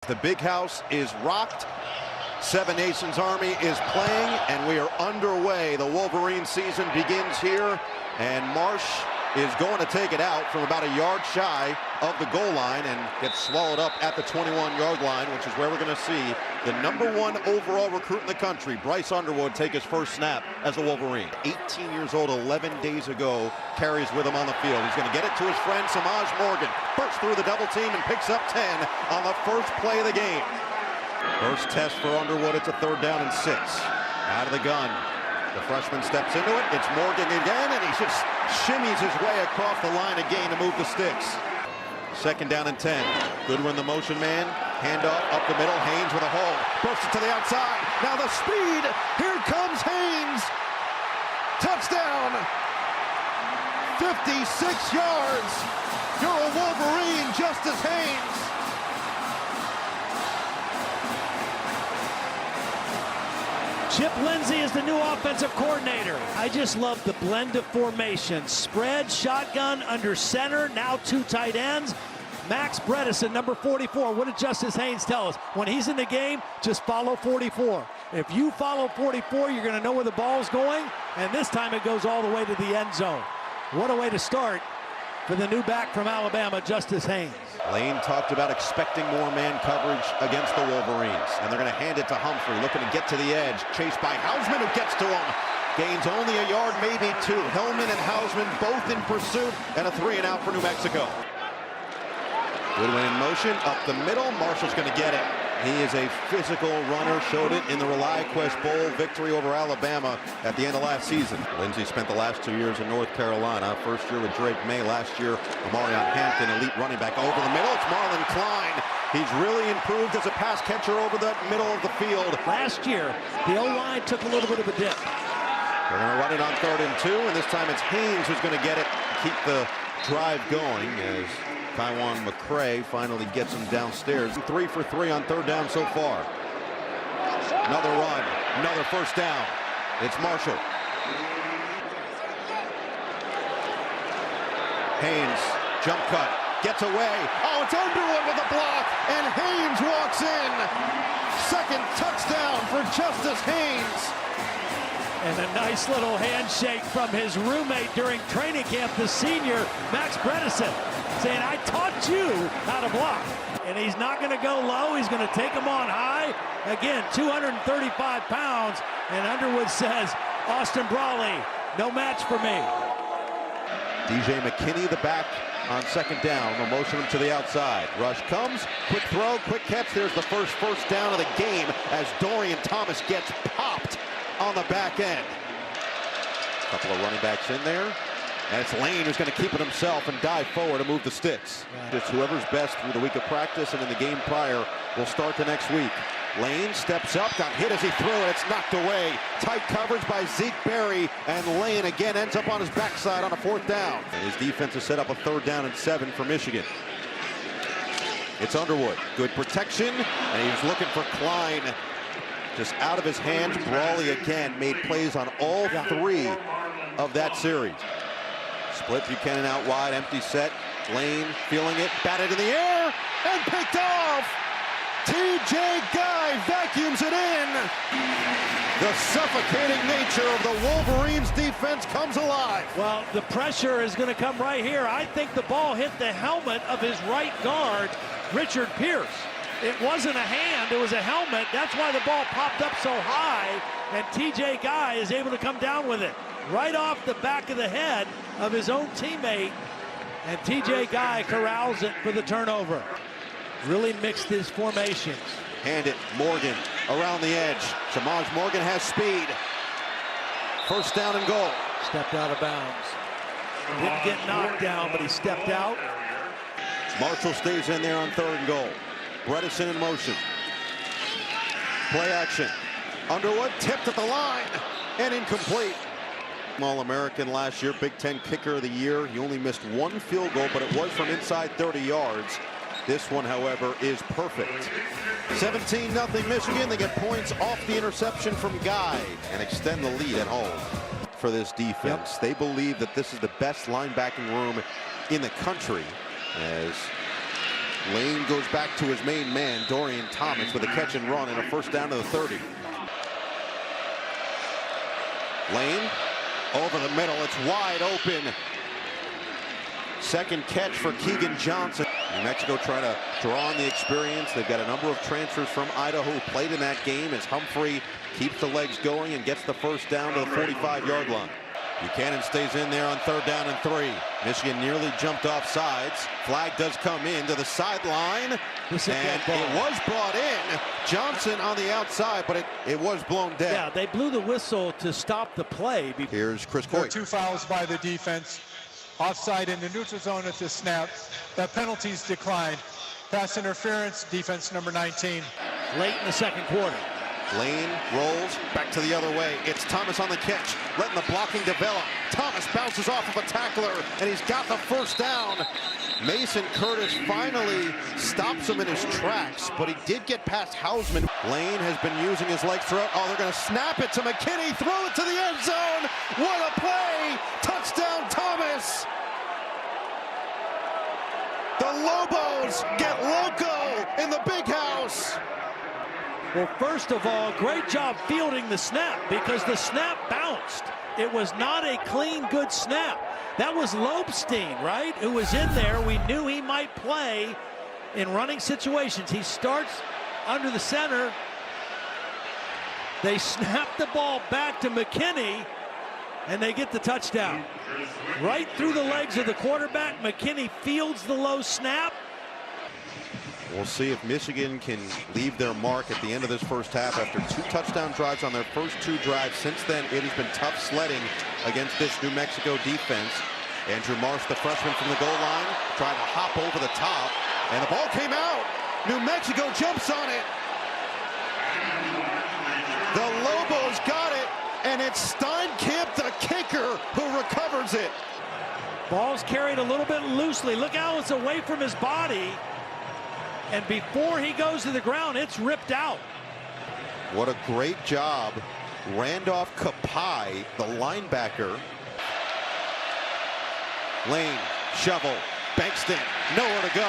The big house is rocked. Seven Nations Army is playing, and we are underway. The Wolverine season begins here, and Marsh is going to take it out from about a yard shy of the goal line and gets swallowed up at the 21-yard line, which is where we're going to see the #1 overall recruit in the country, Bryce Underwood, take his first snap as a Wolverine. 18 years old, 11 days ago, carries with him on the field. He's going to get it to his friend Shamar Morgan. Bursts through the double team and picks up 10 on the first play of the game. First test for Underwood. It's a 3rd down and 6. Out of the gun. The freshman steps into it. It's Morgan again, and he just shimmies his way across the line again to move the sticks. 2nd down and 10. Goodwin, the motion man. Handoff up the middle. Haynes with a hole. Bursts it to the outside. Now the speed. Here comes Haynes. Touchdown. 56 yards. You're a Wolverine, Justice Haynes. Chip Lindsay is the new offensive coordinator. I just love the blend of formations. Spread, shotgun, under center, now 2 tight ends. Max Bredesen, number 44. What did Justice Haynes tell us? When he's in the game, just follow 44. If you follow 44, you're going to know where the ball's going, and this time it goes all the way to the end zone. What a way to start for the new back from Alabama, Justice Haynes. Lane talked about expecting more man coverage against the Wolverines, and they're going to hand it to Humphrey, looking to get to the edge. Chased by Hausman, who gets to him. Gains only a yard, maybe 2. Hellman and Hausman both in pursuit, and a 3-and-out for New Mexico. Goodwin in motion, up the middle. Marshall's going to get it. He is a physical runner, showed it in the ReliQuest Bowl victory over Alabama at the end of last season. Lindsay spent the last 2 years in North Carolina. First year with Drake May, last year Amarion Hampton, elite running back. Over the middle, it's Marlon Klene. He's really improved as a pass catcher over the middle of the field. Last year, the O-line took a little bit of a dip. They're going to run it on 3rd and 2, and this time it's Haynes who's going to get it, keep the drive going as Kaiwan McCray finally gets him downstairs. 3 for 3 on 3rd down so far. Another run, another 1st down. It's Marshall. Haynes, jump cut, gets away. Oh, it's Underwood with a block, and Haynes walks in. 2nd touchdown for Justice Haynes. And a nice little handshake from his roommate during training camp, the senior, Max Bredesen, saying, I taught you how to block. And he's not going to go low. He's going to take him on high. Again, 235 pounds. And Underwood says, Austin Brawley, no match for me. DJ McKinney, the back on 2nd down. They'll motion him to the outside. Rush comes. Quick throw, quick catch. There's the first down of the game as Dorian Thomas gets popped on the back end. A couple of running backs in there. And it's Lane who's going to keep it himself and dive forward to move the sticks. Just whoever's best through the week of practice and in the game prior will start the next week. Lane steps up, got hit as he threw it. It's knocked away. Tight coverage by Zeke Berry, and Lane again ends up on his backside on a 4th down. And his defense has set up a 3rd down and 7 for Michigan. It's Underwood. Good protection, and he's looking for Klein. Just out of his hands. Brawley again made plays on all 3 of that series. Split Buchanan out wide, empty set. Lane feeling it, batted in the air, and picked off. TJ Guy vacuums it in. The suffocating nature of the Wolverines defense comes alive. Well, the pressure is going to come right here. I think the ball hit the helmet of his right guard, Richard Pierce. It wasn't a hand, it was a helmet. That's why the ball popped up so high, and TJ Guy is able to come down with it. Right off the back of the head of his own teammate, and TJ Guy corrals it for the turnover. Really mixed his formations. Hand it, Morgan around the edge. Shamar Morgan has speed. 1st down and goal. Stepped out of bounds. Didn't get knocked down, but he stepped out. Marshall stays in there on 3rd and goal. Bredesen in motion. Play action. Underwood tipped at the line and incomplete. All-American last year, Big Ten kicker of the year. He only missed 1 field goal, but it was from inside 30 yards. This one, however, is perfect. 17-0 Michigan. They get points off the interception from Guy and extend the lead at home. For this defense, they believe that this is the best linebacking room in the country, as Lane goes back to his main man, Dorian Thomas, with a catch and run and a first down to the 30. Lane over the middle. It's wide open. Second catch for Keegan Johnson. New Mexico trying to draw on the experience. They've got a number of transfers from Idaho who played in that game as Humphrey keeps the legs going and gets the first down to the 45-yard line. Buchanan stays in there on 3rd down and 3. Michigan nearly jumped off sides. Flag does come in to the sideline. And it was brought in. Johnson on the outside, but it was blown dead. Yeah, they blew the whistle to stop the play. Here's Chris Coy. 2 fouls by the defense. Offside in the neutral zone at the snap. That penalties declined. Pass interference, defense number 19. Late in the second quarter. Lane rolls back to the other way. It's Thomas on the catch, letting the blocking develop. Thomas bounces off of a tackler, and he's got the first down. Mason Curtis finally stops him in his tracks, but he did get past Hausman. Lane has been using his legs throughout. Oh, they're going to snap it to McKinney, throw it to the end zone. What a play! Touchdown, Thomas! The Lobos get loco in the big house. Well, first of all, great job fielding the snap because the snap bounced. It was not a clean, good snap. That was Lobstein, right, who was in there. We knew he might play in running situations. He starts under the center. They snap the ball back to McKinney, and they get the touchdown. Right through the legs of the quarterback. McKinney fields the low snap. We'll see if Michigan can leave their mark at the end of this first half after 2 touchdown drives on their first 2 drives. Since then, it has been tough sledding against this New Mexico defense. Andrew Marsh, the freshman from the goal line, trying to hop over the top, and the ball came out. New Mexico jumps on it. The Lobos got it, and it's Steinkamp, the kicker, who recovers it. Ball's carried a little bit loosely. Look how it's away from his body. And before he goes to the ground, it's ripped out. What a great job. Randolph Kapai, the linebacker. Lane, shovel, Bankston, nowhere to go.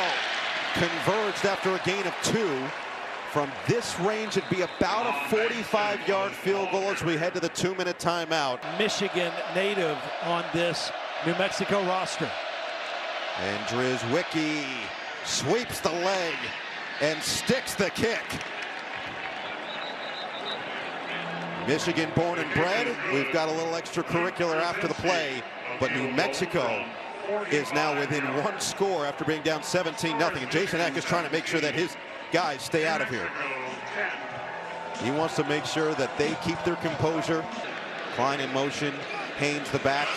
Converged after a gain of 2. From this range, it'd be about a 45-yard field goal as we head to the 2-minute timeout. Michigan native on this New Mexico roster. And Drizwicki sweeps the leg and sticks the kick. Michigan born and bred. We've got a little extracurricular after the play, but New Mexico is now within 1 score after being down 17-0. And Jason Eck is trying to make sure that his guys stay out of here. He wants to make sure that they keep their composure. Klene in motion, Haynes the back.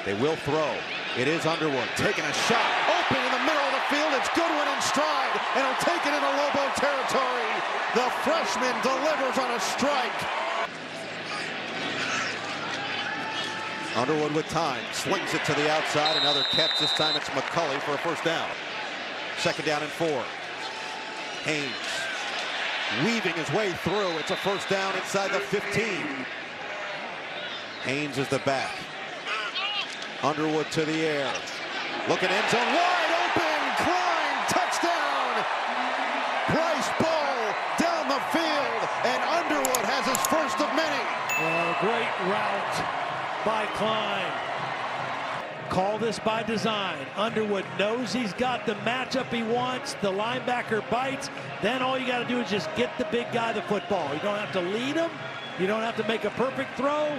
They will throw. It is Underwood taking a shot. Open in the middle of the field. It's Goodwin in stride, and he'll take it into Lobo territory. The freshman delivers on a strike. Underwood with time, slings it to the outside. Another catch. This time it's McCulley for a first down. 2nd down and 4. Haynes weaving his way through. It's a first down inside the 15. Haynes is the back. Underwood to the air. Looking end zone, wide open. Klene, touchdown. Bryce ball down the field, and Underwood has his first of many. Great route by Klene. Call this by design. Underwood knows he's got the matchup he wants. The linebacker bites. Then all you got to do is just get the big guy the football. You don't have to lead him. You don't have to make a perfect throw.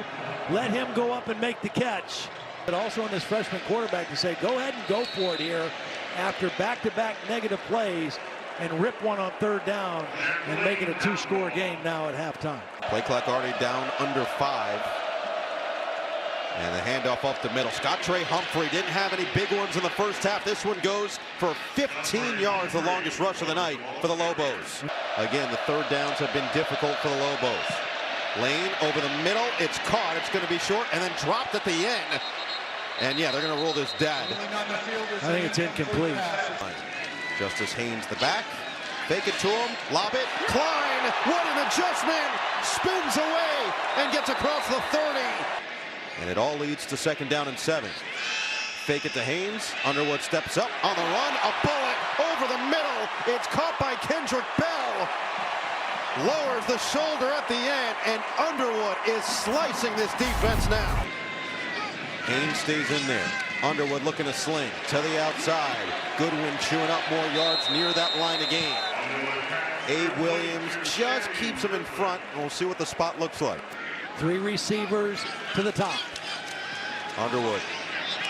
Let him go up and make the catch. But also on this freshman quarterback to say, go ahead and go for it here after back-to-back negative plays and rip one on 3rd down and make it a 2-score game now at halftime. Play clock already down under 5. And the handoff off the middle. Scott Trey Humphrey didn't have any big ones in the first half. This one goes for 15 yards, the longest rush of the night for the Lobos. Again, the 3rd downs have been difficult for the Lobos. Lane over the middle. It's caught. It's going to be short and then dropped at the end. And yeah, they're going to rule this dead. I think it's incomplete. Justice Haynes the back. Fake it to him. Lob it. Klene. What an adjustment. Spins away and gets across the 30. And it all leads to 2nd down and 7. Fake it to Haynes. Underwood steps up on the run. A bullet over the middle. It's caught by Kendrick Bell. Lowers the shoulder at the end, and Underwood is slicing this defense now. Haynes stays in there. Underwood looking to sling to the outside. Goodwin chewing up more yards near that line of game. Abe Williams just keeps him in front, and we'll see what the spot looks like. 3 receivers to the top. Underwood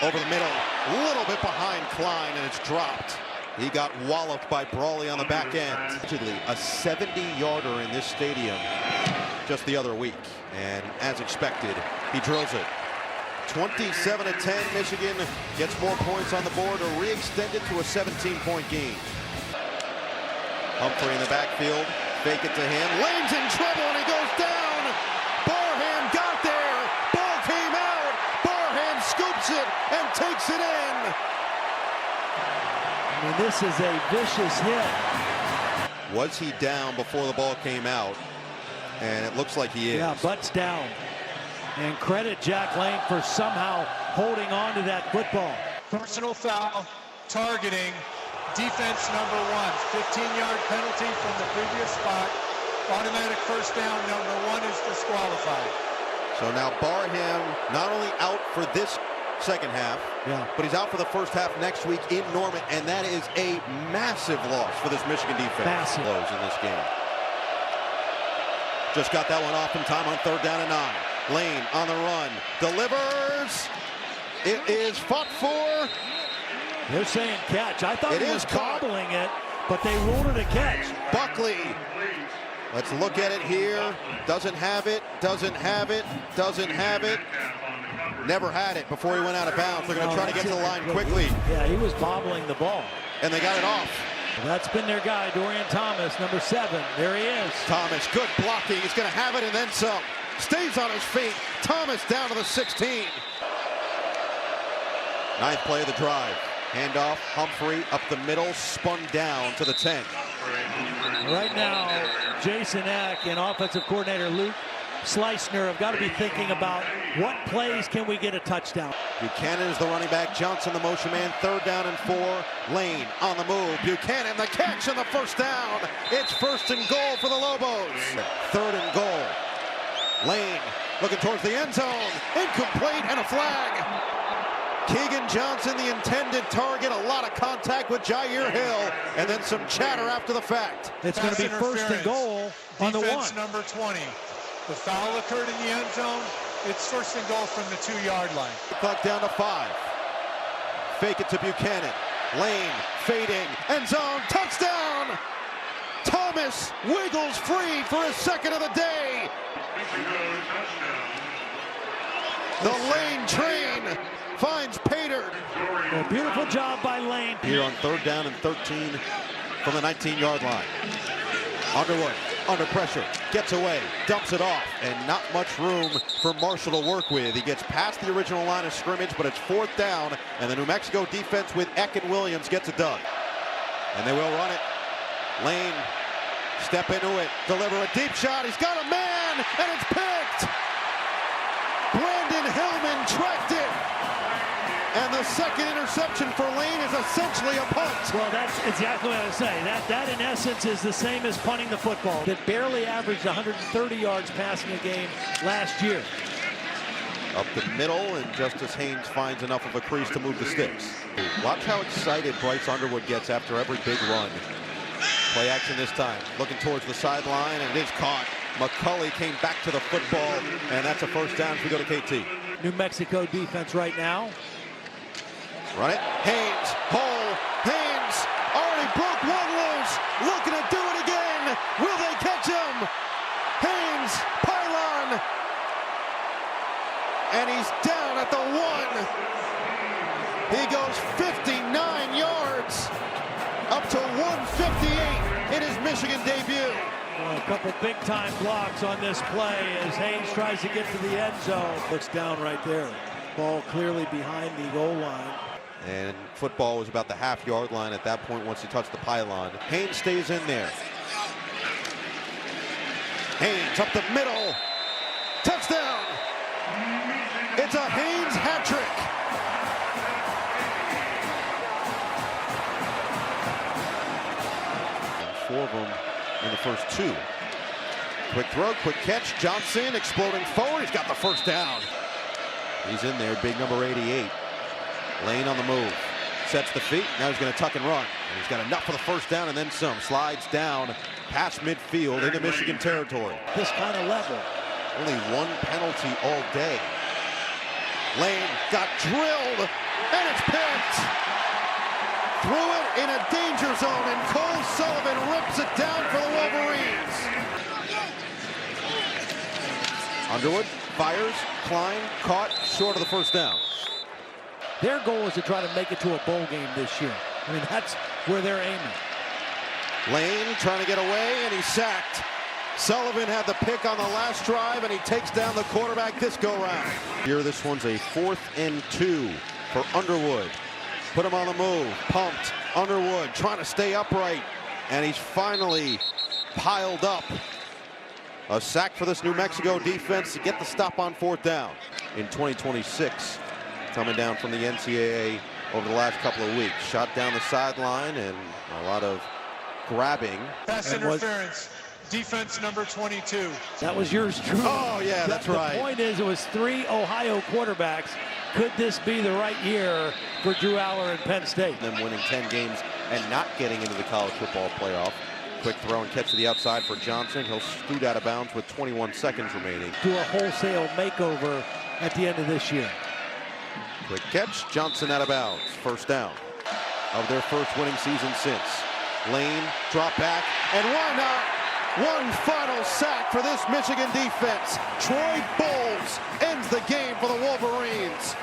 over the middle, a little bit behind Klene, and it's dropped. He got walloped by Brawley on the back end. A 70-yarder in this stadium just the other week, and as expected, he drills it. 27-10, Michigan gets more points on the board to re-extend it to a 17-point game. Humphrey in the backfield, fake it to him. Lane's in trouble and he goes down. Barham got there. Ball came out. Barham scoops it and takes it in. I mean, this is a vicious hit. Was he down before the ball came out? And it looks like he is. Yeah, butts down. And credit Jack Lane for somehow holding on to that football. Personal foul, targeting, defense number 1. 15-yard penalty from the previous spot. Automatic first down, number 1 is disqualified. So now Barham not only out for this second half, but he's out for the first half next week in Norman, and that is a massive loss for this Michigan defense. Massive. Blows in this game. Just got that one off in time on 3rd down and 9. Lane on the run, delivers. It is fought for. They're saying catch. I thought he was gobbling it, but they ruled it a catch. Buckley. Let's look at it here. Doesn't have it, doesn't have it, doesn't have it. Never had it before he went out of bounds. They're going to try to get to the line quickly. Yeah, he was bobbling the ball. And they got it off. That's been their guy, Dorian Thomas, number 7. There he is. Thomas, good blocking. He's going to have it and then some. Stays on his feet. Thomas down to the 16. 9th play of the drive. Handoff, Humphrey up the middle, spun down to the 10. Right now, Jason Eck and offensive coordinator Luke Schleissner have got to be thinking about what plays can we get a touchdown. Buchanan is the running back. Johnson the motion man. 3rd down and 4. Lane on the move. Buchanan the catch and the first down. It's 1st and goal for the Lobos. 3rd and goal. Lane looking towards the end zone. Incomplete and a flag. Keegan Johnson, the intended target. A lot of contact with Jair Hill, and then some chatter after the fact. It's going to be 1st and goal on the 1. Defense number 20. The foul occurred in the end zone. It's 1st and goal from the 2-yard line. Clock down to 5. Fake it to Buchanan. Lane fading. End zone. Touchdown! Thomas wiggles free for his 2nd of the day. The Lane train finds Pater. A beautiful job by Lane. Here on 3rd down and 13 from the 19-yard line. Underwood under pressure, gets away, dumps it off, and not much room for Marshall to work with. He gets past the original line of scrimmage, but it's 4th down, and the New Mexico defense with Eck and Williams gets it done. And they will run it. Lane, step into it, deliver a deep shot. He's got a man, and it's picked. Brandon Hillman tracked it. And the 2nd interception for Lane is essentially a punt. Well, that's exactly what I was saying. That in essence is the same as punting the football. That barely averaged 130 yards passing a game last year. Up the middle, and Justice Haynes finds enough of a crease to move the sticks. Watch how excited Bryce Underwood gets after every big run. Play action this time, looking towards the sideline, and it is caught. McCulley came back to the football, and that's a 1st down as we go to KT. New Mexico defense right now. Run it. Haynes. Hole. Haynes already broke one loose. Looking to do it again. Will they catch him? Haynes. Pylon. And he's down at the 1. He goes 59 yards. Up to 158 in his Michigan debut. Well, a couple big-time blocks on this play as Haynes tries to get to the end zone. Looks down right there. Ball clearly behind the goal line. And football was about the half-yard line at that point once he touched the pylon. Haynes stays in there. Haynes up the middle. Touchdown! It's a Haynes hat trick. first two. Quick throw, quick catch. Johnson exploding forward. He's got the first down. He's in there, big number 88. Lane on the move. Sets the feet. Now he's going to tuck and run. And he's got enough for the first down and then some. Slides down past midfield into Michigan territory. This kind of level. Only one penalty all day. Lane got drilled, and it's picked. Threw it in a danger zone, and Cole Sullivan rips it down for the Wolverines. Underwood fires, Klene caught, short of the first down. Their goal is to try to make it to a bowl game this year. I mean, that's where they're aiming. Lane trying to get away, and he's sacked. Sullivan had the pick on the last drive, and he takes down the quarterback this go-round. Here, this one's a 4th and 2 for Underwood. Put him on the move, pumped. Underwood trying to stay upright, and he's finally piled up. A sack for this New Mexico defense to get the stop on 4th down. In 2026, coming down from the NCAA over the last couple of weeks. Shot down the sideline and a lot of grabbing. Pass interference. Defense number 22. That was yours truly. Oh, yeah, that's right. The point is, it was 3 Ohio quarterbacks. Could this be the right year for Drew Aller and Penn State? Them winning 10 games and not getting into the college football playoff. Quick throw and catch to the outside for Johnson. He'll scoot out of bounds with 21 seconds remaining. Do a wholesale makeover at the end of this year. Quick catch, Johnson out of bounds. First down of their first winning season since. Lane, drop back, and why not? One final sack for this Michigan defense. Troy Bowles ends the game for the Wolverines.